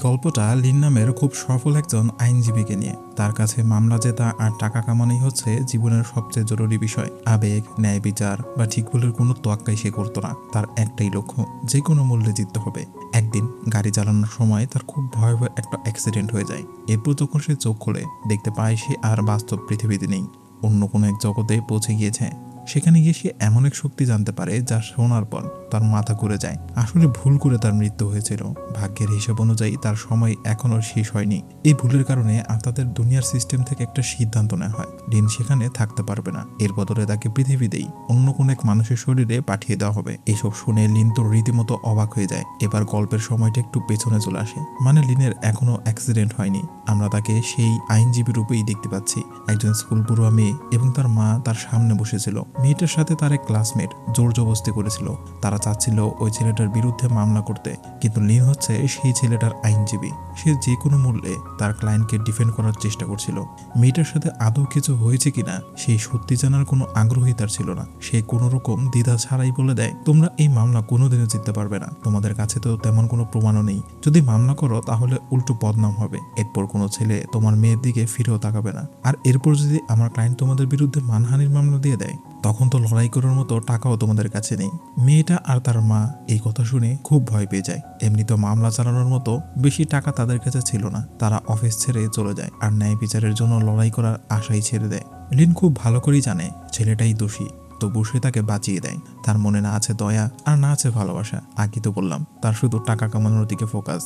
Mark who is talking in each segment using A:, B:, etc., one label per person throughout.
A: গল্পটা লিন নামের খুব সফল একজন আইনজীবীকে নিয়ে। তার কাছে মামলা জেতা আর টাকা কামানোই হচ্ছে জীবনের সবচেয়ে জরুরি বিষয়। আবেগ, ন্যায় বিচার বা ঠিক ভুলের কোনো তোয়াক্কাই সে করতো না। তার একটাই লক্ষ্য, যে কোনো মূল্যে জিততে হবে। একদিন গাড়ি চালানোর সময় তার খুব ভয়াবহ একটা অ্যাক্সিডেন্ট হয়ে যায়। এরপর যখন সে চোখ খোলে, দেখতে পায় সে আর বাস্তব পৃথিবীতে নেই, অন্য কোনো এক জগতে পৌঁছে গিয়েছে। সেখানে গিয়ে সে এমন এক শক্তি জানতে পারে যা শোনার পর তার মাথা ঘুরে যায়। আসলে ভুল করে তার মৃত্যু হয়েছিল। ভাগ্যের হিসাব অনুযায়ী তার সময় এখনো শেষ হয়নি। এই ভুলের কারণে তাদের দুনিয়ার সিস্টেম থেকে একটা সিদ্ধান্ত নেওয়া হয়, লিন সেখানে থাকতে পারবে না। এর বদলে তাকে পৃথিবীতেই অন্য কোন এক মানুষের শরীরে পাঠিয়ে দেওয়া হবে। এইসব শুনে লিন তো রীতিমতো অবাক হয়ে যায়। এবার গল্পের সময়টা একটু পেছনে চলে আসে। মানে লিনের এখনো অ্যাক্সিডেন্ট হয়নি, আমরা তাকে সেই আইনজীবী রূপেই দেখতে পাচ্ছি। একজন স্কুল পড়ুয়া মেয়ে এবং তার মা তার সামনে বসেছিল। মেয়েটার সাথে তার এক ক্লাসমেট জোর জবরদস্তি করেছিল। তারা চাচ্ছিল ওই ছেলেটার বিরুদ্ধে মামলা করতে, কিন্তু লিন হচ্ছে সেই ছেলেটার আইনজীবী। সে যে কোনো মূল্যে তার ক্লায়েন্টকে ডিফেন্ড করার চেষ্টা করছিল। মেয়েটার সাথে আদৌ কিছু হয়েছে কিনা সেই সত্যি জানার কোনো আগ্রহই তার ছিল না। সে কোনো রকম দ্বিধা ছাড়াই বলে দেয়, তোমরা এই মামলা কোনোদিনও জিততে পারবে না। তোমাদের কাছে তো তেমন কোনো প্রমাণও নেই। যদি মামলা করো তাহলে উল্টো বদনাম হবে। এরপর কোনো ছেলে তোমার মেয়ের দিকে ফিরেও তাকাবে না। আর এরপর যদি আমার ক্লায়েন্ট তোমাদের বিরুদ্ধে মানহানির মামলা দিয়ে দেয়, তখন তো লড়াই করার মতো টাকাও তোমাদের কাছে নেই। মেয়েটা আর তার মা এই কথা শুনে খুব ভয় পেয়ে যায়। এমনি তো মামলা চালানোর মতো বেশি টাকা তাদের কাছে ছিল না। তারা অফিস ছেড়ে চলে যায় আর ন্যায় বিচারের জন্য লড়াই করার আশাই ছেড়ে দেয়। লিন খুব ভালো করেই জানে ছেলেটাই দোষী, তবু সে তাকে বাঁচিয়ে দেয়। তার মনে না আছে দয়া আর না আছে ভালোবাসা। আগে তো বললাম, তার শুধু টাকা কামানোর দিকে ফোকাস।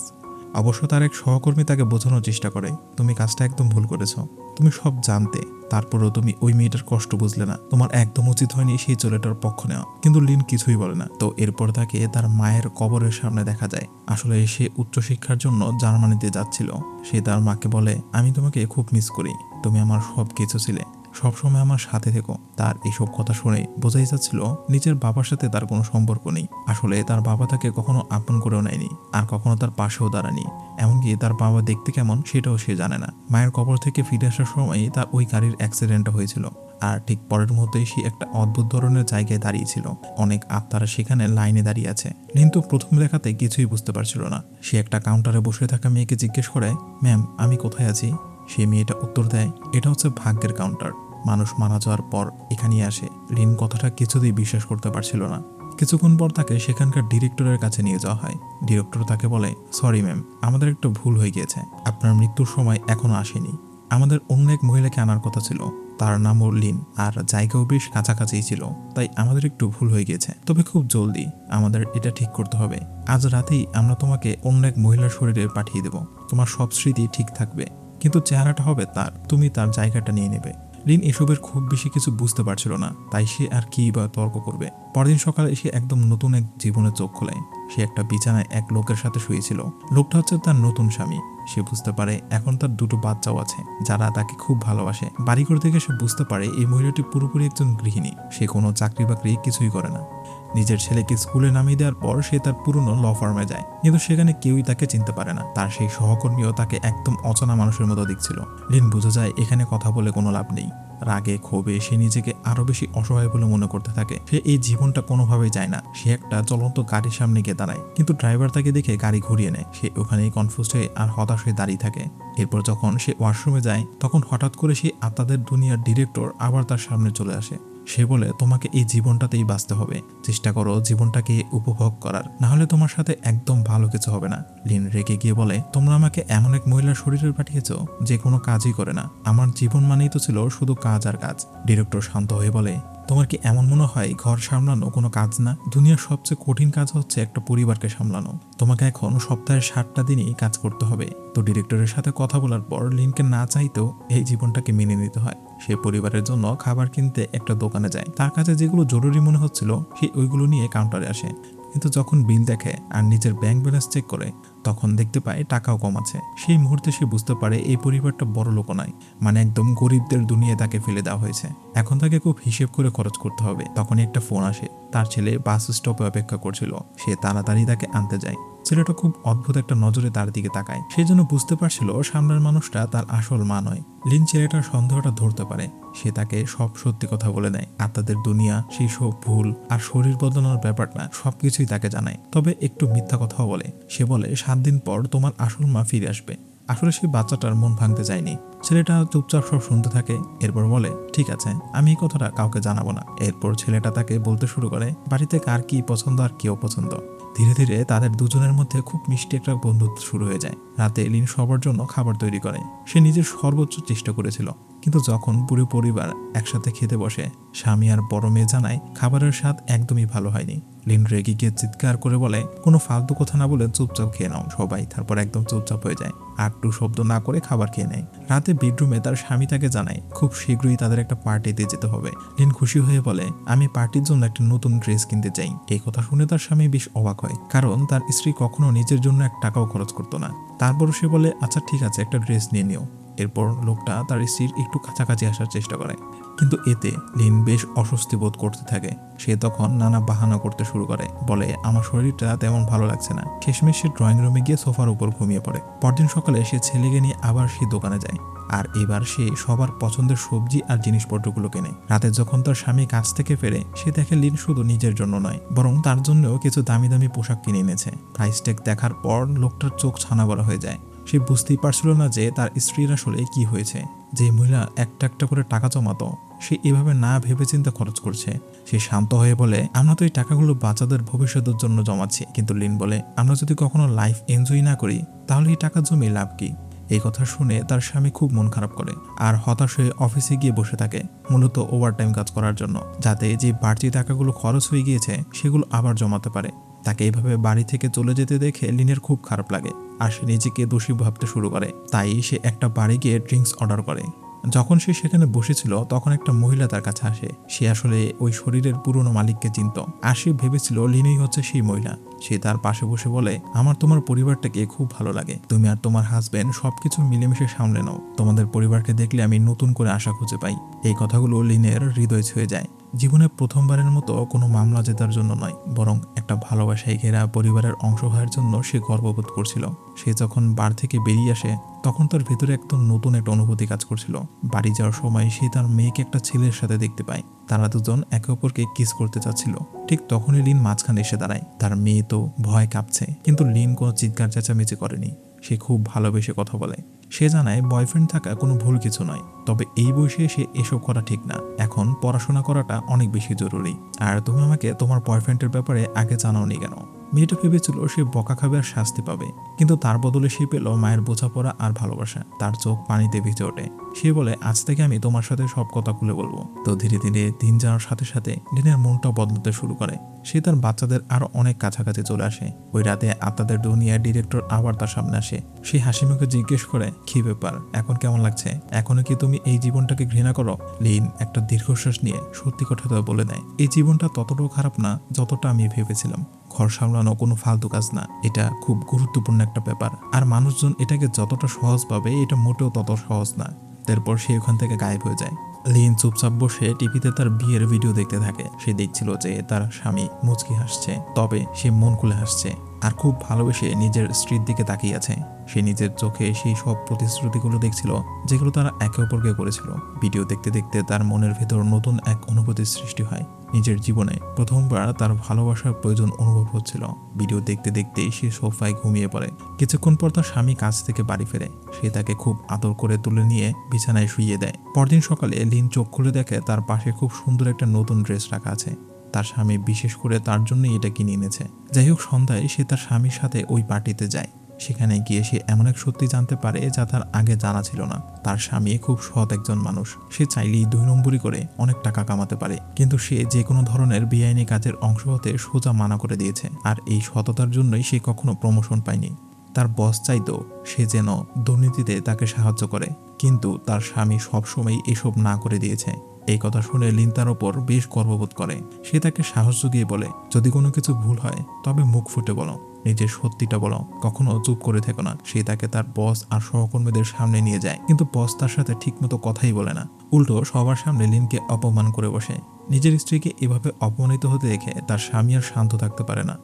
A: অবশ্য তার এক সহকর্মী তাকে বোঝানোর চেষ্টা করে, তুমি কাজটা একদম ভুল করেছো। তুমি সব জানতে, তারপরেও তুমি ওই মেয়েটার কষ্ট বুঝলে না। তোমার একদম উচিত হয়নি সেই ছেলেটার পক্ষ নেওয়া। কিন্তু লিন কিছুই বলে না। তো এরপর তাকে তার মায়ের কবরের সামনে দেখা যায়। আসলে সে উচ্চশিক্ষার জন্য জার্মানিতে যাচ্ছিল। সে তার মাকে বলে, আমি তোমাকে খুব মিস করি, তুমি আমার সব কিছু ছিলে, সবসময় আমার সাথে থেকো। তার এসব কথা শুনে বোঝাই যাচ্ছিল নিজের বাবার সাথে তার কোনো সম্পর্ক নেই। আসলে তার বাবা তাকে কখনো আপন করেও নেয়নি আর কখনো তার পাশেও দাঁড়ায়নি। এমনকি তার বাবা দেখতে কেমন সেটাও সে জানে না। মায়ের কবর থেকে ফিরে আসার সময় তার ওই গাড়ির অ্যাক্সিডেন্টটা হয়েছিল। আর ঠিক পরের মুহূর্তেই সে একটা অদ্ভুত ধরনের জায়গায় দাঁড়িয়েছিল। অনেক আত্মারা সেখানে লাইনে দাঁড়িয়ে আছে। কিন্তু প্রথম দেখাতে কিছুই বুঝতে পারছিল না। সে একটা কাউন্টারে বসে থাকা মেয়েকে জিজ্ঞেস করে, ম্যাম আমি কোথায় আছি? সে মেয়েটা উত্তর দেয়, এটা হচ্ছে ভাগ্যের কাউন্টার। মানুষ মারা যাওয়ার পর এখানেই আসে। লিন কথাটা কিছুতেই বিশ্বাস করতে পারছিল না। কিছুক্ষণ পর তাকে সেখানকার ডিরেক্টরের কাছে নিয়ে যাওয়া হয়। ডিরেক্টর তাকে বলে, সরি ম্যাম, আমাদের একটু ভুল হয়ে গিয়েছে। আপনার মৃত্যুর সময় এখনো আসেনি। আমাদের অন্য এক মহিলাকে আনার কথা ছিল, তার নামও লিন, আর জায়গাও বেশ কাছাকাছিই ছিল। তাই আমাদের একটু ভুল হয়ে গেছে। তবে খুব জলদি আমাদের এটা ঠিক করতে হবে। আজ রাতেই আমরা তোমাকে অন্য এক মহিলার শরীরে পাঠিয়ে দেব। তোমার সব স্মৃতি ঠিক থাকবে, কিন্তু চেহারাটা হবে তার। তুমি তার জায়গাটা নিয়ে নেবে। লিন এসবের খুব বেশি কিছু বুঝতে পারছিল না, তাই সে আর কি বা তর্ক করবে। পরদিন সকালে সে একদম নতুন এক জীবনে চোখ খোলে। সে একটা বিছানায় এক লোকের সাথে শুয়েছিল। লোকটা হচ্ছে তার নতুন স্বামী। সে বুঝতে পারে এখন তার দুটো বাচ্চাও আছে, যারা তাকে খুব ভালোবাসে। বাড়িঘর থেকে সে বুঝতে পারে এই মহিলাটি পুরোপুরি একজন গৃহিণী। সে কোনো চাকরি বাকরি কিছুই করে না। নিজের ছেলেকে স্কুলে নামিয়ে দেওয়ার পর সে তার পুরনো ল ফার্মে যায়, কিন্তু সেখানে কেউই তাকে চিনতে পারে না। তার সেই সহকর্মীও তাকে একদম অচেনা মানুষের মতো দেখছিল। লিন বুঝে যায় এখানে কথা বলে কোনো লাভ নেই। রাগে ক্ষোভে সে নিজেকে আরো বেশি অসহায় বলে মনে করতে থাকে। সে এই জীবনটা কোনোভাবেই যায় না। সে একটা চলন্ত গাড়ির সামনে গিয়ে দাঁড়ায়, কিন্তু ড্রাইভার তাকে দেখে গাড়ি ঘুরিয়ে নেয়। সে ওখানেই কনফিউজড হয়ে আর হতাশ হয়ে দাঁড়িয়ে থাকে। এরপর যখন সে ওয়াশরুমে যায়, তখন হঠাৎ করে সেই আত্মাদের দুনিয়ার ডিরেক্টর আবার তার সামনে চলে আসে। সে বলে, তোমাকে এই জীবনটাতেই বাঁচতে হবে। চেষ্টা করো জীবনটাকে উপভোগ করার, না হলে তোমার সাথে একদম ভালো কিছু হবে না। লিন রেগে গিয়ে বলে, তোমরা আমাকে এমন এক মহিলার শরীরে পাঠিয়েছো যে কোনো কাজই করে না। আমার জীবন মানেই তো ছিল শুধু কাজ আর কাজ। ডিরেক্টর শান্ত হয়ে বলে, তোমার কি এমন মনে হয় ঘর সামলানো কোনো কাজ না? দুনিয়ার সবচেয়ে কঠিন কাজ হচ্ছে একটা পরিবারকে সামলানো। তোমাকে এখন সপ্তাহের 7টা দিনই কাজ করতে হবে। তো ডিরেক্টরের সাথে কথা বলার পর লিনকে না চাইতেও এই জীবনটাকে মেনে নিতে হয়। সে পরিবারের জন্য খাবার কিনতে একটা দোকানে যায়। তার কাছে যেগুলো জরুরি মনে হচ্ছিল সে ওইগুলো নিয়ে কাউন্টারে আসে। কিন্তু যখন বিল দেখে আর নিজের ব্যাংক ব্যালেন্স চেক করে, তখন দেখতে পায় টাকাও কম আছে। সেই মুহূর্তে সে বুঝতে পারে এই পরিবারটা বড় লোক নয়, মানে একদম গরিবদের দুনিয়ায় তাকে ফেলে দেওয়া হয়েছে। এখন তাকে খুব হিসেব করে খরচ করতে হবে। তখনই একটা ফোন আসে। তার ছেলে বাস স্টপে অপেক্ষা করছিল। সে তাড়াতাড়ি তাকে আনতে যায়। ছেলেটা খুব অদ্ভুত একটা নজরে তার দিকে তাকায়। সেই জন্য বুঝতে পারছিল সামনের মানুষটা তার আসল মা নয়। লিন ছেলেটার সন্দেহটা ধরতে পারে। সে তাকে সব সত্যি কথা বলে দেয়। আত্মাদের দুনিয়া, সেই সব ভুল আর শরীর বদলানোর ব্যাপারটা সবকিছুই তাকে জানায়। তবে একটু মিথ্যা কথাও বলে। সে বলে 7 দিন পর তোমার আসল মা ফিরে আসবে। আসলে সেই বাচ্চাটার মন ভাঙতে চায়নি। ছেলেটা চুপচাপ সব শুনতে থাকে। এরপর বলে ঠিক আছে, আমি এই কথাটা কাউকে জানাবো না। এরপর ছেলেটা তাকে বলতে শুরু করে বাড়িতে কার কি পছন্দ আর কি অপছন্দ। ধীরে ধীরে তাদের দুজনের মধ্যে খুব মিষ্টি একটা বন্ধুত্ব শুরু হয়ে যায়। রাতে লিন সবার জন্য খাবার তৈরি করে। সে নিজের সর্বোচ্চ চেষ্টা করেছিল। কিন্তু যখন পুরো পরিবার একসাথে খেতে বসে, স্বামী আর বড় মেয়ে জানায় খাবারের স্বাদ একদমই ভালো হয়নি। লিন রেগে গিয়ে চিৎকার করে বলে কোনো ফালতু কথা না বলে চুপচাপ খেয়ে নাও সবাই। তারপর একদম চুপচাপ হয়ে যায় আর টু শব্দ না করে খাবার খেয়ে নেয়। রাতে বেডরুমে তার স্বামী তাকে জানায় খুব শীঘ্রই তাদের একটা পার্টিতে যেতে হবে। লিন খুশি হয়ে বলে আমি পার্টির জন্য একটা নতুন ড্রেস কিনতে চাই। এই কথা শুনে তার স্বামী বেশ অবাক হয়, কারণ তার স্ত্রী কখনো নিজের জন্য 1 টাকাও খরচ করতো না। তারপরও সে বলে আচ্ছা ঠিক আছে, একটা ড্রেস নিয়ে নিও। এরপর লোকটা তার স্ত্রীর একটু কাছাকাছি আসার চেষ্টা করে, কিন্তু এতে লিন বেশ অস্বস্তি বোধ করতে থাকে। সে তখন নানা বাহানা করতে শুরু করে, বলে আমার শরীরটা তেমন ভালো লাগছে না। শেষমেশ সে ড্রয়িং রুমে গিয়ে সোফার উপর ঘুমিয়ে পড়ে। পরদিন সকালে সে ছেলেকে নিয়ে আবার সেই দোকানে যায়, আর এবার সে সবার পছন্দের সবজি আর জিনিসপত্রগুলো কেনে। রাতে যখন তার স্বামী কাজ থেকে ফেরে, সে দেখে লিন শুধু নিজের জন্য নয়, বরং তার জন্যও কিছু দামি দামি পোশাক কিনে এনেছে। প্রাইস ট্যাগ দেখার পর লোকটার চোখ ছানা বড়া হয়ে যায়। সে বুঝতেই পারছিল না যে তার স্ত্রীর আসলে কি হয়েছে। যে মহিলা একটা একটা করে টাকা জমাতো, সে এভাবে না ভেবেচিন্তে খরচ করছে। সে শান্ত হয়ে বলে আমরা তো এই টাকাগুলো বাচ্চাদের ভবিষ্যতের জন্য জমাচ্ছি। কিন্তু লিন বলে আমরা যদি কখনো লাইফ এনজয় না করি তাহলে এই টাকা জমিয়ে লাভ কি। এই কথা শুনে তার স্বামী খুব মন খারাপ করে আর হতাশ হয়ে অফিসে গিয়ে বসে থাকে, মূলত ওভারটাইম কাজ করার জন্য, যাতে যে বাড়তি টাকাগুলো খরচ হয়ে গিয়েছে সেগুলো আবার জমাতে পারে। তাকে এইভাবে বাড়ি থেকে চলে যেতে দেখে লিনের খুব খারাপ লাগে আর সে নিজেকে দোষী ভাবতে শুরু করে। তাই সে একটা বাড়ি গিয়ে ড্রিঙ্কস অর্ডার করে। যখন সে সেখানে বসেছিল তখন একটা মহিলা তার কাছে আসে। সে আসলে ওই শরীরের পুরনো মালিককে চিনত, আর সে ভেবেছিল লিনই হচ্ছে সেই মহিলা। সে তার পাশে বসে বলে আমার তোমার পরিবারটাকে খুব ভালো লাগে। তুমি আর তোমার হাজবেন্ড সবকিছু মিলেমিশে সামলে নাও। তোমাদের পরিবারকে দেখলে আমি নতুন করে আশা খুঁজে পাই। এই কথাগুলো লিনের হৃদয় ছুঁয়ে যায়। জীবনে প্রথমবারের মতো কোনো মামলা জেতার জন্য নয়, বরং একটা ভালোবাসায় ঘেরা পরিবারের অংশ হওয়ার জন্য সে গর্ববোধ করছিল। সে যখন বার থেকে বেরিয়ে আসে তখন তার ভেতরে একদম নতুন একটা অনুভূতি কাজ করছিল। বাড়ি যাওয়ার সময় সে তার মেয়েকে একটা ছেলের সাথে দেখতে পায়। তারা দুজন একে অপরকে কিস করতে চাচ্ছিল। ঠিক তখনই লিন মাঝখানে এসে দাঁড়ায়। তার মেয়ে তো ভয় কাঁপছে, কিন্তু লিন কোনো চিৎকার চেঁচামেচি করেনি। সে খুব ভালোবেসে কথা বলে। সে জানায় বয়ফ্রেন্ড থাকা কোনো ভুল কিছু নয়, তবে এই বয়সে সে এসব করা ঠিক না। এখন পড়াশোনা করাটা অনেক বেশি জরুরি। আর তুমি আমাকে তোমার বয়ফ্রেন্ডের ব্যাপারে আগে জানাওনি কেন? মেয়েটা ভেবেছিল সে বকা খাবে আর শাস্তি পাবে, কিন্তু তার বদলে সে পেল মায়ের বোঝাপড়া আর ভালোবাসা। তার চোখ পানিতে ভিজে ওঠে। সে বলে আজ থেকে আমি তোমার সাথে সব কথা খুলে বলবো। তো ধীরে ধীরে দিন যাওয়ার সাথে সাথে লিনের মনটা বদলাতে শুরু করে। সে তার বাচ্চাদের আরো অনেক কাছাকাছি চলে আসে। ওই রাতে আত্মাদের দুনিয়ার ডিরেক্টর আবার তার সামনে আসে। সে হাসি মুখে জিজ্ঞেস করে কি ব্যাপার, এখন কেমন লাগছে? এখনো কি তুমি এই জীবনটাকে ঘৃণা করো? লিন একটা দীর্ঘশ্বাস নিয়ে সত্যি কথাটা বলে দেয়, এই জীবনটা ততটাও খারাপ না যতটা আমি ভেবেছিলাম। ঘর সামলানো কোনো ফালতু কাজ না, এটা খুব গুরুত্বপূর্ণ একটা ব্যাপার। আর মানুষজন এটাকে যতটা সহজ পাবে এটা মোটেও তত সহজ না। তারপর সে ওখান থেকে গায়েব হয়ে যায়। লিন চুপচাপ বসে টিভিতে তার বিয়ের ভিডিও দেখতে থাকে। সে দেখছিল যে তার স্বামী মুচকি হাসছে, তবে সে মন খুলে হাসছে আর খুব ভালোবেসে নিজের স্ত্রীর দিকে তাকিয়ে আছে। সে নিজের চোখে সেই সব প্রতিশ্রুতিগুলো দেখছিল যেগুলো তারা একে অপরকে করেছিল। ভিডিও দেখতে দেখতে তার মনের ভেতর নতুন এক অনুভূতির সৃষ্টি হয়। নিজের জীবনে প্রথমবার তার ভালোবাসার প্রয়োজন অনুভব হচ্ছিল। ভিডিও দেখতে দেখতেই সে সোফায় ঘুমিয়ে পড়ে। কিছুক্ষণ পর তার স্বামী কাজ থেকে বাড়ি ফেরে। সে তাকে খুব আদর করে তুলে নিয়ে বিছানায় শুইয়ে দেয়। পরদিন সকালে লিন চোখ খুলে দেখে তার পাশে খুব সুন্দর একটা নতুন ড্রেস রাখা আছে। তার স্বামী বিশেষ করে তার জন্যই এটা কিনে এনেছে। যাই হোক, সন্ধ্যায় সে তার স্বামীর সাথে ওই পার্টিতে যায়। সেখানে গিয়ে সে এমন এক সত্যি জানতে পারে যা তার আগে জানা ছিল না। তার স্বামী খুব সৎ একজন মানুষ। সে চাইলেই 2 নম্বরই করে অনেক টাকা কামাতে পারে, কিন্তু সে যে কোনো ধরনের বেআইনি কাজের অংশ হতে সোজা মানা করে দিয়েছে। আর এই সততার জন্যই সে কখনো প্রমোশন পায়নি। তার বস চাইতো সে যেন দুর্নীতিতে তাকে সাহায্য করে, কিন্তু তার স্বামী সবসময় এসব না করে দিয়েছে। এই কথা শুনে লিন তার ওপর বেশ গর্ববোধ করে। সে তাকে সাহস জুগিয়ে বলে যদি কোনো কিছু ভুল হয় তবে মুখ ফুটে বলো, নিজের সত্যিটা বলো, কখনো চুপ করে থেকো না। সে তাকে তার বস আর সহকর্মীদের সামনে নিয়ে যায়, কিন্তু বস তার সাথে ঠিকমতো কথাই বলে না, উল্টো সবার সামনে লিনকে অপমান করে বসে। নিজের স্ত্রীকে এভাবে অপমানিত হতে দেখে তার স্বামী আর শান্ত থাকতে পারে না।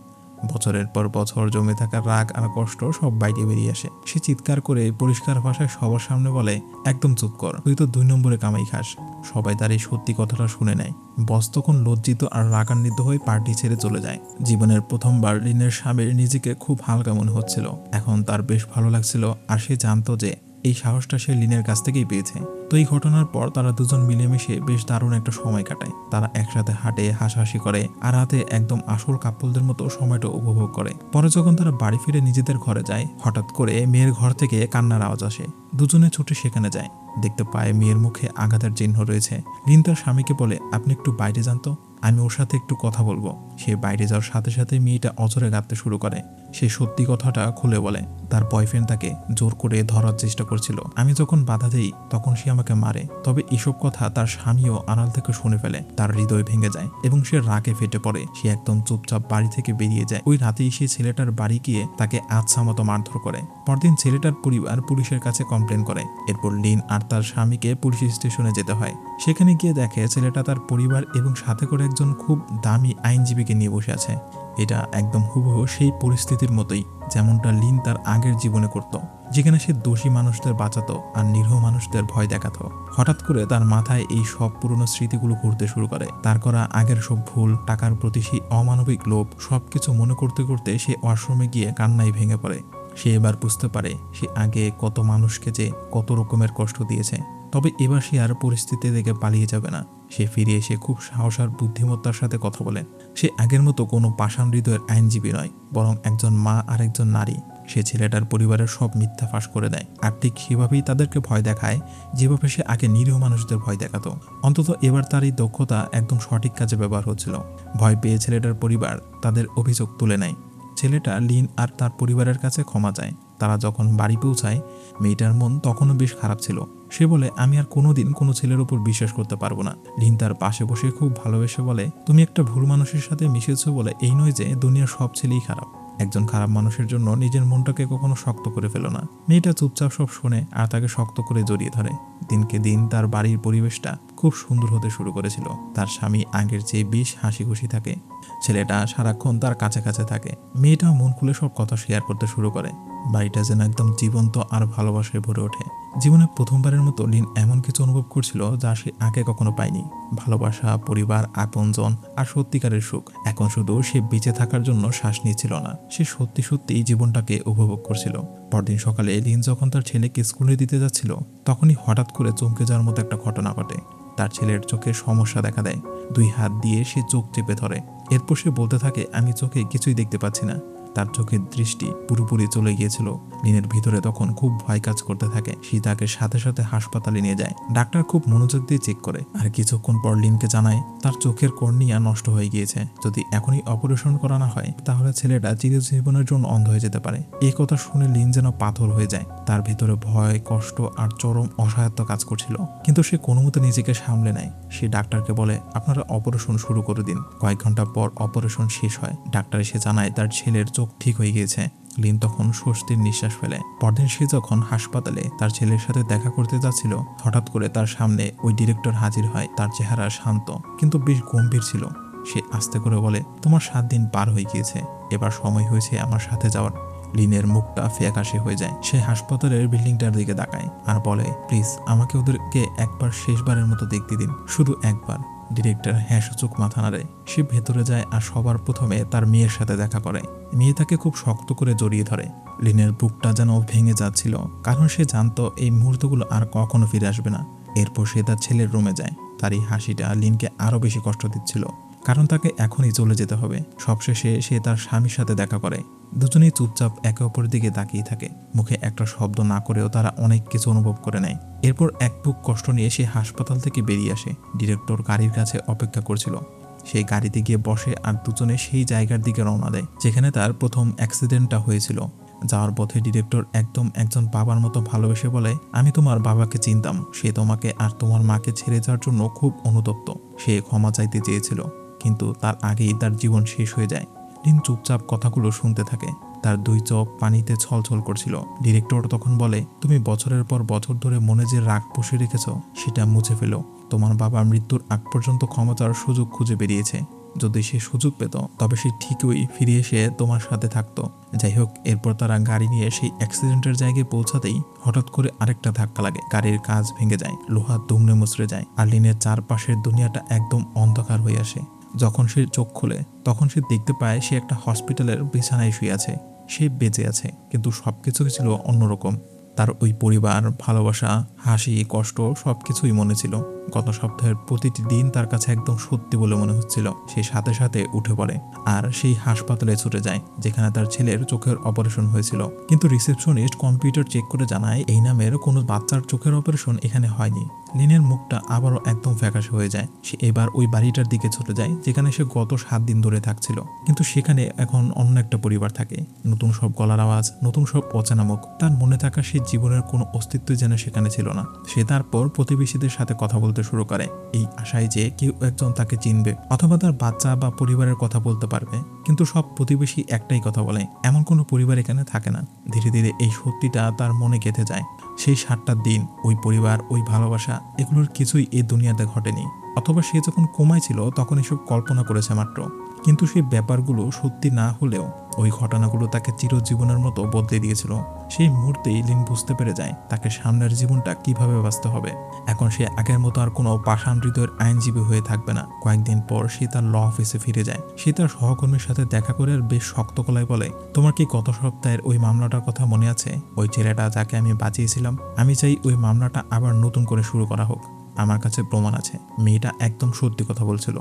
A: বছরের পর বছর জমে থাকা রাগ আর কষ্ট সব বাইরে বেরিয়ে আসে। সে চিৎকার করে পরিষ্কার ভাষায় সবার সামনে বলে, একদম চুপ কর, তুই তো 2 নম্বরে কামাই খাস। সবাই তার এই সত্যি কথাটা শুনে নেয়। বস তখন লজ্জিত আর রাগান্বিত হয়ে পার্টি ছেড়ে চলে যায়। জীবনের প্রথমবার লিনের স্বামীর নিজেকে খুব হালকা মনে হচ্ছিল। এখন তার বেশ ভালো লাগছিল, আর সে জানতো যে এই সাহসটা সে লিনের কাছ থেকেই পেয়েছে। তো এই ঘটনার পর তারা দুজন মিলেমিশে বেশ দারুণ একটা সময় কাটায়। তারা একসাথে হাঁটে, হাসাহাসি করে, আর রাতে একদম আসল কাপলদের মতো সময়টা উপভোগ করে। পরে যখন তারা বাড়ি ফিরে নিজেদের ঘরে যায়, হঠাৎ করে মেয়ের ঘর থেকে কান্নার আওয়াজ আসে। দুজনে ছুটে সেখানে যায়, দেখতে পায় মেয়ের মুখে আঘাতের চিহ্ন রয়েছে। লিন তার স্বামীকে বলে, আপনি একটু বাইরে যান তো, আমি ওর সাথে একটু কথা বলবো। সে বাইরে যাওয়ার সাথে সাথে মেয়েটা অঝরে কাঁদতে শুরু করে। সে সত্যি কথাটা খুলে বলে, তার বয়ফ্রেন্ড তাকে জোর করে ধরার চেষ্টা করছিল। আমি যখন বাধা দেই তখন সে আমাকে মারে। তবে এসব কথা তার স্বামীও আড়াল থেকে শুনে ফেলে। তার হৃদয় ভেঙে যায় এবং সে রাগে ফেটে পড়ে। সে একদম চুপচাপ বাড়ি থেকে বেরিয়ে যায়। ওই রাতেই সে ছেলেটার বাড়ি গিয়ে তাকে আচ্ছা মতো মারধর করে। পরদিন ছেলেটার পরিবার পুলিশের কাছে কমপ্লেন করে। এরপর লিন আর তার স্বামীকে পুলিশ স্টেশনে যেতে হয়। সেখানে গিয়ে দেখে ছেলেটা তার পরিবার এবং সাথে করে একজন খুব দামি আইনজীবীকে নিয়ে বসে আছে। এটা একদম হুবহু সেই পরিস্থিতির মতোই যেমনটা লিন তার আগের জীবনে করত, যেখানে সে দোষী মানুষদের বাঁচাতো আর নিরীহ মানুষদের ভয় দেখাতো। হঠাৎ করে তার মাথায় এই সব পুরনো স্মৃতিগুলো ঘুরতে শুরু করে। তার করা আগের সব ভুল, টাকার প্রতি সেই অমানবিক লোভ, সবকিছু মনে করতে করতে সে ওয়াশরুমে গিয়ে কান্নায় ভেঙে পড়ে। সে এবার বুঝতে পারে সে আগে কত মানুষকে যে কত রকমের কষ্ট দিয়েছে। তবে এবার সে আর পরিস্থিতি থেকে পালিয়ে যাবে না। সে ফিরে এসে খুব সাহস আর বুদ্ধিমত্তার সাথে কথা বলে। সে আগের মতো কোনো পাষাণ হৃদয়ের আইনজীবী নয়, বরং একজন মা আর একজন নারী। সে ছেলেটার পরিবারের সব মিথ্যা ফাঁস করে দেয়, আর ঠিক সেভাবেই তাদেরকে ভয় দেখায় যেভাবে সে আগে নিরীহ মানুষদের ভয় দেখাতো। অন্তত এবার তার এই দক্ষতা একদম সঠিক কাজে ব্যবহার হচ্ছিল। ভয় পেয়ে ছেলেটার পরিবার তাদের অভিযোগ তুলে নেয়। ছেলেটা লিন আর তার পরিবারের কাছে ক্ষমা চায়। তারা যখন বাড়ি পৌঁছায়, মেয়েটার মন তখনও বেশ খারাপ ছিল। সে বলে, আমি আর কোনোদিন কোনো ছেলের উপর বিশ্বাস করতে পারবো না। লিন তার পাশে বসে খুব ভালোবেসে বলে, তুমি একটা ভুল মানুষের সাথে মিশেছো বলে এই নয় যে দুনিয়ার সব ছেলেই খারাপ। একজন খারাপ মানুষের জন্য নিজের মনটাকে কখনো শক্ত করে ফেলো না। মেয়েটা চুপচাপ সব শোনে আর তাকে শক্ত করে জড়িয়ে ধরে। দিনকে দিন তার বাড়ির পরিবেশটা খুব সুন্দর হতে শুরু করেছিল। তার স্বামী আগের চেয়ে বেশ হাসি খুশি থাকে। ছেলেটা সারাক্ষণ তার কাছে কাছে থাকে। মেয়েটা মন খুলে সব কথা শেয়ার করতে শুরু করে। বাড়িটা যেন একদম জীবন্ত আর ভালোবাসায় ভরে ওঠে। জীবনে প্রথমবারের মতো লিন এমন কিছু অনুভব করছিল যা সে আগে কখনো পায়নি। ভালোবাসা, পরিবার, আপনজন আর সত্যিকারের সুখ। এখন শুধু সে বেঁচে থাকার জন্য শ্বাস নিচ্ছিল না, সে সত্যি সত্যিই জীবনটাকে উপভোগ করছিল। পরদিন সকালে লিন যখন তার ছেলেকে স্কুলে দিতে যাচ্ছিল, তখনই হঠাৎ করে চমকে যাওয়ার মতো একটা ঘটনা ঘটে। তার ছেলের চোখে সমস্যা দেখা দেয়। 2 হাত দিয়ে সে চোখ চেপে ধরে। এরপর সে বলতে থাকে, আমি চোখে কিছুই দেখতে পাচ্ছি না। তার চোখের দৃষ্টি পুরোপুরি চলে গিয়েছিল। লিনের ভিতরে তখন খুব ভয় কাজ করতে থাকে। সে তাকে সাথে সাথে হাসপাতালে নিয়ে যায়। ডাক্তার খুব মনোযোগ দিয়ে চেক করে, আর কিছুক্ষণ পর লিনকে জানায় তার চোখের কর্নিয়া নষ্ট হয়ে গিয়েছে। যদি এখনই অপারেশন করা না হয় তাহলে ছেলেটা চিরজীবনের জন্য অন্ধ হয়ে যেতে পারে। এই কথা শুনে লিন যেন পাথর হয়ে যায়। তার ভিতরে ভয়, কষ্ট আর চরম অসহায়ত্ব কাজ করছিল, কিন্তু সে কোনো মতে নিজেকে সামলে নেয়। সে ডাক্তারকে বলে, আপনারা অপারেশন শুরু করে দিন। কয়েক ঘন্টা পর অপারেশন শেষ হয়। ডাক্তার এসে জানায় তার ছেলের চোখ ঠিক হয়ে গিয়েছে। লিন তখন স্বস্তির নিঃশ্বাস ফেলে। পরদিন সে যখন হাসপাতালে তার ছেলের সাথে দেখা করতে যাচ্ছিল, হঠাৎ করে তার সামনে ওই ডিরেক্টর হাজির হয়। তার চেহারা শান্ত কিন্তু বেশ গম্ভীর ছিল। সে আস্তে করে বলে, তোমার 7 দিন পার হয়ে গিয়েছে, এবার সময় হয়েছে আমার সাথে যাওয়ার। লিনের মুখটা ফ্যাকাশে হয়ে যায়। সে হাসপাতালের বিল্ডিংটার দিকে তাকায় আর বলে, প্লিজ আমাকে ওদেরকে একবার শেষবারের মতো দেখতে দিন, শুধু একবার। ডিরেক্টর হ্যাঁসূচক মাথা নাড়ে। সে ভেতরে যায় আর সবার প্রথমে তার মেয়ের সাথে দেখা করে। মেয়ে তাকে খুব শক্ত করে জড়িয়ে ধরে। লিনের বুকটা যেন ভেঙে যাচ্ছিল, কারণ সে জানতো এই মুহূর্তগুলো আর কখনো ফিরে আসবে না। এরপর সে তার ছেলের রুমে যায়। তার এই হাসিটা লিনকে আরো বেশি কষ্ট দিচ্ছিল, কারণ তাকে এখনই চলে যেতে হবে। সবশেষে সে তার স্বামীর সাথে দেখা করে। দুজনেই চুপচাপ একে অপরের দিকে তাকিয়ে থাকে। মুখে একটা শব্দ না করেও তারা অনেক কিছু অনুভব করে নেয়। এরপর এক বুক কষ্ট নিয়ে সে হাসপাতাল থেকে বেরিয়ে আসে। ডিরেক্টর গাড়ির কাছে অপেক্ষা করছিল। সেই গাড়িতে গিয়ে বসে আর দুজনে সেই জায়গার দিকে রওনা দেয় যেখানে তার প্রথম অ্যাক্সিডেন্টটা হয়েছিল। যাওয়ার পথে ডিরেক্টর একদম একজন বাবার মতো ভালোবেসে বলে, আমি তোমার বাবাকে চিনতাম। সে তোমাকে আর তোমার মাকে ছেড়ে যাওয়ার জন্য খুব অনুতপ্ত। সে ক্ষমা চাইতে চেয়েছিল, কিন্তু তার আগেই তার জীবন শেষ হয়ে যায়। লিন চুপচাপ কথাগুলো শুনতে থাকে। তার দুই চোখ পানিতে ছলছল করছিল। ডিরেক্টর তখন বলে, তুমি বছরের পর বছর ধরে মনে যে রাগ পুষে রেখেছ সেটা মুছে ফেলো। তোমার বাবা মৃত্যুর আগ পর্যন্ত ক্ষমতার সুযোগ খুঁজে বেরিয়েছে। যদি সে সুযোগ পেত তবে সে ঠিকই ফিরে এসে তোমার সাথে থাকতো। যাই হোক, এরপর তারা গাড়ি নিয়ে সেই অ্যাক্সিডেন্টের জায়গায় পৌঁছাতেই হঠাৎ করে আরেকটা ধাক্কা লাগে। গাড়ির কাঁচ ভেঙে যায়, লোহা দুমড়ে মুচড়ে যায়, আর লিনের চারপাশের দুনিয়াটা একদম অন্ধকার হয়ে আসে। যখন সে চোখ খোলে তখন সে দেখতে পায় সে একটা হসপিটালের বিছানায় শুয়ে আছে। সে বেঁচে আছে, কিন্তু সবকিছু ছিল অন্যরকম। তার ওই পরিবার, ভালোবাসা, হাসি, কষ্ট সবকিছুই মনে ছিল। গত সপ্তাহের প্রতিটি দিন তার কাছে একদম সত্যি বলে মনে হচ্ছিল। সে সাথে সাথে উঠে পড়ে আর সেই হাসপাতালে ছুটে যায় যেখানে তার ছেলের চোখের অপারেশন হয়েছিল। কিন্তু রিসেপশনিস্ট কম্পিউটার চেক করে জানায় এই নামের কোনো বাচ্চার চোখের অপারেশন এখানে হয়নি। লিনের মুখটা আবারও একদম ফ্যাকাশে হয়ে যায়। সে এবার ওই বাড়িটার দিকে ছুটে যায় যেখানে সে গত 7 দিন ধরে থাকছিল। কিন্তু সেখানে এখন অন্য একটা পরিবার থাকে। নতুন সব গলার আওয়াজ, নতুন সব অচেনা মুখ। তার মনে থাকা সে জীবনের কোনো অস্তিত্ব যেন সেখানে ছিল না। সে তারপর প্রতিবেশীদের সাথে কথা বলতে শুরু করে, এই আশায় যে কেউ একজন তাকে চিনবে অথবা তার বাচ্চা বা পরিবারের কথা বলতে পারবে। কিন্তু সব প্রতিবেশী একটাই কথা বলে, এমন কোনো পরিবার এখানে থাকে না। ধীরে ধীরে এই সত্যিটা তার মনে গেঁথে যায়। সেই 7টা দিন, ওই পরিবার, ওই ভালোবাসা, এগুলোর কিছুই এই দুনিয়াতে ঘটেনি। অথবা সে যখন কোমায় ছিল তখন এসব কল্পনা করেছে মাত্র। কিন্তু সেই ব্যাপারগুলো সত্যি না হলেও ওই ঘটনাগুলো তাকে চিরজীবনের মতো বদলে দিয়েছিল। সেই মুহূর্তেই লিন বুঝতে পেরে যায় তাকে সামনের জীবনটা কিভাবে বাঁচতে হবে। এখন সে আগের মতো আর কোনো পাষাণ হৃদয়ের আইনজীবী হয়ে থাকবে না। কয়েকদিন পর সে তার ল অফিসে ফিরে যায়। সে তার সহকর্মীর সাথে দেখা করে আর বেশ শক্ত গলায় বলে, তোমার কি গত সপ্তাহের ওই মামলাটার কথা মনে আছে? ওই ছেলেটা যাকে আমি বাঁচিয়েছিলাম। আমি চাই ওই মামলাটা আবার নতুন করে শুরু করা হোক। আমার কাছে প্রমাণ আছে মেয়েটা একদম সত্যি কথা বলছিল।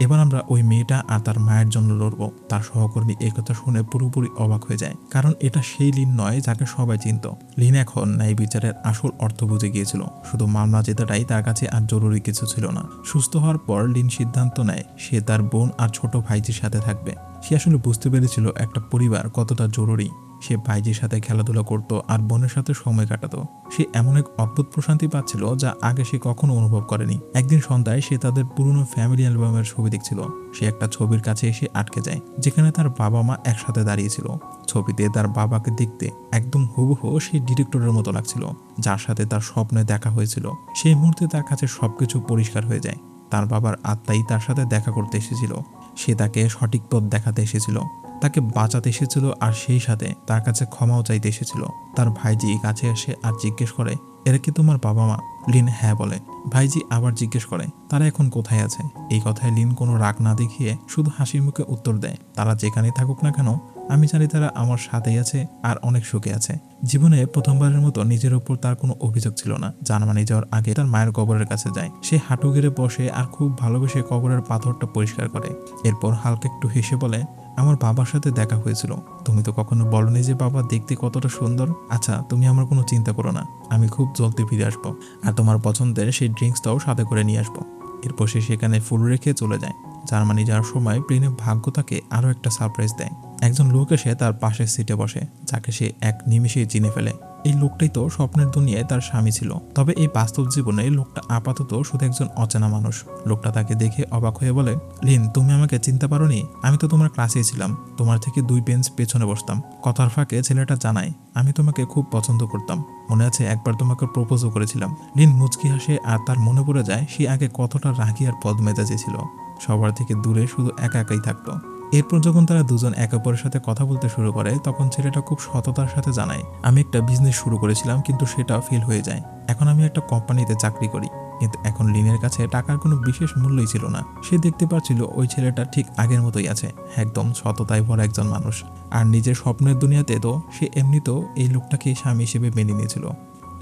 A: এবার আমরা ওই মেয়েটা আর তার মায়ের জন্য লড়বো। তার সহকর্মী এই কথা শুনে পুরোপুরি অবাক হয়ে যায়, কারণ এটা সেই লিন নয় যাকে সবাই চিনত। লিন এখন ন্যায় বিচারের আসল অর্থ বুঝে গিয়েছিল। শুধু মামলা জেতাটাই তার কাছে আর জরুরি কিছু ছিল না। সুস্থ হওয়ার পর লিন সিদ্ধান্ত নেয় সে তার বোন আর ছোট ভাইজির সাথে থাকবে। সে আসলে বুঝতে পেরেছিল একটা পরিবার কতটা জরুরি। সে ভাইজির সাথে খেলাধুলা করত আর বোনের সাথে সময় কাটাতো। সে এমন এক অদ্ভুত প্রশান্তি পাচ্ছিল যা আগে সে কখনো অনুভব করেনি। একদিন সন্ধ্যায় সে তাদের পুরনো ফ্যামিলি অ্যালবামের ছবি দেখছিল। সে একটা ছবির কাছে এসে আটকে যায় যেখানে তার বাবা মা একসাথে দাঁড়িয়েছিল। ছবিতে তার বাবাকে দেখতে একদম হুবহু সেই ডিরেক্টরের মতো লাগছিল যার সাথে তার স্বপ্নে দেখা হয়েছিল। সেই মুহূর্তে তার কাছে সবকিছু পরিষ্কার হয়ে যায়। তার বাবার আত্মাই তার সাথে দেখা করতে এসেছিল। সে তাকে সঠিক পথ দেখাতে এসেছিল, তাকে বাঁচাতে এসেছিল, আর সেই সাথে তার কাছে ক্ষমাও চাইতে এসেছিল। তার ভাইজি কাছে আসে আর জিজ্ঞেস করে, এরা কি তোমার বাবা মা? লিন হ্যাঁ বলে। ভাইজি আবার জিজ্ঞেস করে, তারা এখন কোথায় আছে? এই কথায় লিন কোনো রাগ না দেখিয়ে শুধু হাসি মুখে উত্তর দেয়, তারা যেখানেই থাকুক না কেন আমি জানি তারা আমার সাথেই আছে আর অনেক সুখে আছে। জীবনে প্রথমবারের মতো নিজের উপর তার কোনো অভিযোগ ছিল না। জার্মানি যাওয়ার আগে তার মায়ের কবরের কাছে যায়। সে হাঁটু গেড়ে বসে আর খুব ভালোবেসে কবরের পাথরটা পরিষ্কার করে। এরপর হালকা একটু হেসে বলে, আমার বাবার সাথে দেখা হয়েছিল। তুমি তো কখনো বলনি যে বাবা দেখতে কতটা সুন্দর। আচ্ছা, তুমি আমার কোনো চিন্তা করো না, আমি খুব জলদি ফিরে আসবো আর তোমার পছন্দের সেই ড্রিঙ্কসটাও সাথে করে নিয়ে আসবো। এরপর সে সেখানে ফুল রেখে চলে যায়। জার্মানি যাওয়ার সময় প্লেনে ভাগ্য তাকে আরও একটা সারপ্রাইজ দেয়। একজন লোক এসে তার পাশের সিটে বসে, যাকে সে এক নিমেষেই চিনে ফেলে। এই লোকটাই তো স্বপ্নের দুনিয়ায় তার স্বামী ছিল। তবে এই বাস্তব জীবনে লোকটা আপাতত শুধু একজন অচেনা মানুষ। লোকটা তাকে দেখে অবাক হয়ে বলে, লিন, তুমি আমাকে চিনতে পারোনি? আমি তো তোমার ক্লাসেই ছিলাম, তোমার থেকে 2 বেঞ্চ পেছনে বসতাম। কথার ফাঁকে ছেলেটা জানায়, আমি তোমাকে খুব পছন্দ করতাম। মনে আছে একবার তোমাকে প্রপোজও করেছিলাম। লিন মুচকি হাসে আর তার মনে পড়ে যায় সে আগে কতটা রাগী আর বদমেজাজি ছিল। সবার থেকে দূরে শুধু একা একাই থাকতো। এরপর যখন তারা দুজন একে অপরের সাথে কথা বলতে শুরু করে তখন ছেলেটা খুব সততার সাথে জানায়, আমি একটা বিজনেস শুরু করেছিলাম কিন্তু সেটা ফেল হয়ে যায়। এখন আমি একটা কোম্পানিতে চাকরি করি। কিন্তু এখন লিনের কাছে টাকার কোনো বিশেষ মূল্যই ছিল না। সে দেখতে পাচ্ছিল ওই ছেলেটা ঠিক আগের মতোই আছে, একদম সততায় ভরা একজন মানুষ। আর নিজের স্বপ্নের দুনিয়াতে তো সে এমনিতেও এই লোকটাকে স্বামী হিসেবে মেনে নিয়েছিল।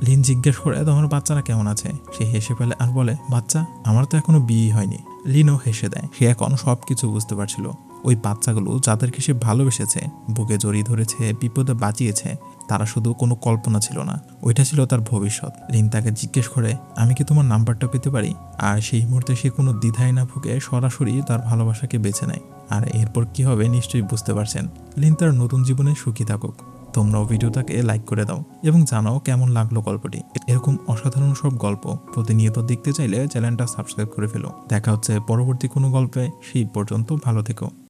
A: লিন জিজ্ঞেস করে, তোমার বাচ্চারা কেমন আছে? সে হেসে ফেলে আর বলে, বাচ্চা? আমার তো এখনো বিয়ে হয়নি। লিনও হেসে দেয়। সে এখন সবকিছু বুঝতে পারছিল। ওই বাচ্চাগুলো যাদেরকে সে ভালোবেসেছে, বুকে জড়িয়ে ধরেছে, বিপদে বাঁচিয়েছে, তারা শুধু কোনো কল্পনা ছিল না, ওইটা ছিল তার ভবিষ্যৎ। লিন তাকে জিজ্ঞেস করে, আমি কি তোমার নাম্বারটা পেতে পারি? আর সেই মুহূর্তে সে কোনো দ্বিধায় না ভুগে সরাসরি তার ভালোবাসাকে বেছে নেয়। আর এরপর কি হবে নিশ্চয়ই বুঝতে পারছেন। লিন তার নতুন জীবনে সুখী থাকুক। তোমরাও ভিডিওটাকে লাইক করে দাও এবং জানাও কেমন লাগলো গল্পটি। এরকম অসাধারণ সব গল্প প্রতিনিয়ত দেখতে চাইলে চ্যানেলটা সাবস্ক্রাইব করে ফেলো। দেখা হচ্ছে পরবর্তী কোনো গল্পে। সেই পর্যন্ত ভালো থেকো।